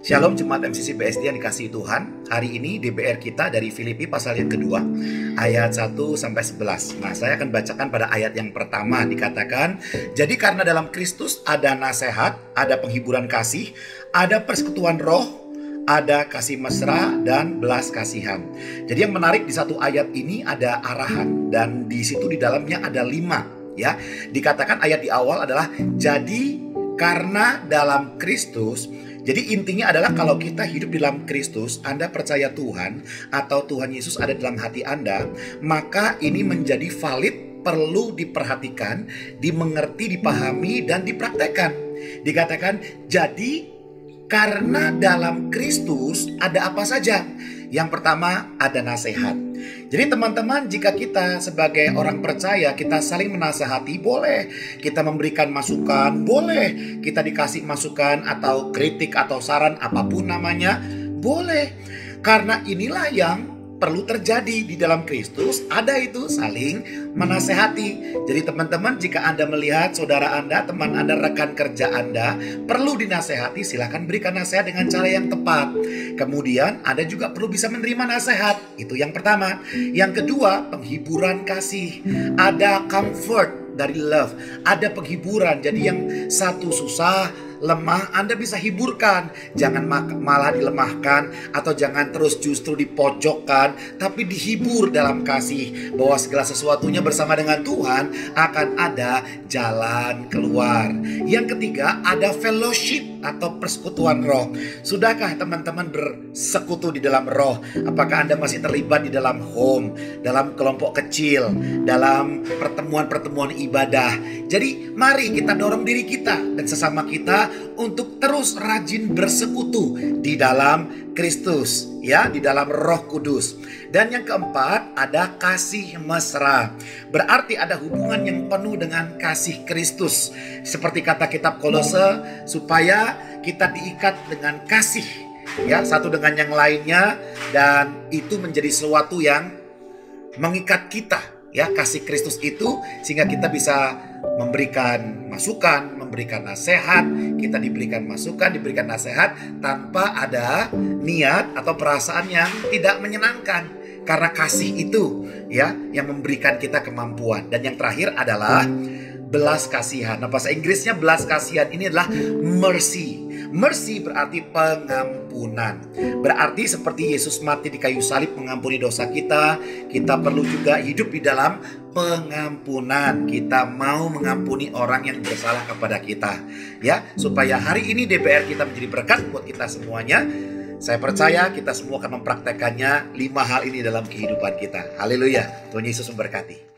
Shalom Jemaat MCC BSD yang dikasihi Tuhan. Hari ini DBR kita dari Filipi pasal yang kedua, ayat 1-11. Nah, saya akan bacakan pada ayat yang pertama. Dikatakan, jadi karena dalam Kristus ada nasihat, ada penghiburan kasih, ada persekutuan roh, ada kasih mesra dan belas kasihan. Jadi yang menarik di satu ayat ini ada arahan, dan di situ di dalamnya ada 5. Ya, dikatakan ayat di awal adalah jadi karena dalam Kristus. Jadi intinya adalah kalau kita hidup di dalam Kristus, Anda percaya Tuhan atau Tuhan Yesus ada dalam hati Anda, maka ini menjadi valid, perlu diperhatikan, dimengerti, dipahami, dan dipraktekkan. Dikatakan, jadi karena dalam Kristus ada apa saja? Yang pertama ada nasihat. Jadi teman-teman, jika kita sebagai orang percaya kita saling menasehati, boleh. Kita memberikan masukan, boleh. Kita dikasih masukan atau kritik atau saran apapun namanya, boleh. Karena inilah yang perlu terjadi di dalam Kristus, ada itu saling menasehati. Jadi teman-teman, jika Anda melihat saudara Anda, teman Anda, rekan kerja Anda perlu dinasehati, silakan berikan nasihat dengan cara yang tepat. Kemudian Anda juga perlu bisa menerima nasihat. Itu yang pertama. Yang kedua, penghiburan kasih. Ada comfort dari love, ada penghiburan. Jadi yang satu susah, lemah, Anda bisa hiburkan. Jangan malah dilemahkan, atau jangan terus justru dipojokkan, tapi dihibur dalam kasih, bahwa segala sesuatunya bersama dengan Tuhan akan ada jalan keluar. Yang ketiga, ada fellowship atau persekutuan roh. Sudahkah teman-teman bersekutu di dalam roh? Apakah Anda masih terlibat di dalam home, dalam kelompok kecil, dalam pertemuan-pertemuan ibadah? Jadi mari kita dorong diri kita dan sesama kita untuk terus rajin bersekutu di dalam Kristus, ya, di dalam Roh Kudus. Dan yang keempat ada kasih mesra. Berarti ada hubungan yang penuh dengan kasih Kristus. Seperti kata kitab Kolose, supaya kita diikat dengan kasih, ya, satu dengan yang lainnya, dan itu menjadi sesuatu yang mengikat kita, ya, kasih Kristus itu, sehingga kita bisa memberikan masukan, memberikan nasihat. Kita diberikan masukan, diberikan nasihat tanpa ada niat atau perasaan yang tidak menyenangkan, karena kasih itu, ya, yang memberikan kita kemampuan. Dan yang terakhir adalah belas kasihan. Nah, bahasa Inggrisnya belas kasihan ini adalah mercy. Mercy berarti pengampunan. Berarti seperti Yesus mati di kayu salib mengampuni dosa kita, kita perlu juga hidup di dalam pengampunan. Kita mau mengampuni orang yang bersalah kepada kita, ya, supaya hari ini DBR kita menjadi berkat buat kita semuanya. Saya percaya kita semua akan mempraktekannya 5 hal ini dalam kehidupan kita. Haleluya. Tuhan Yesus memberkati.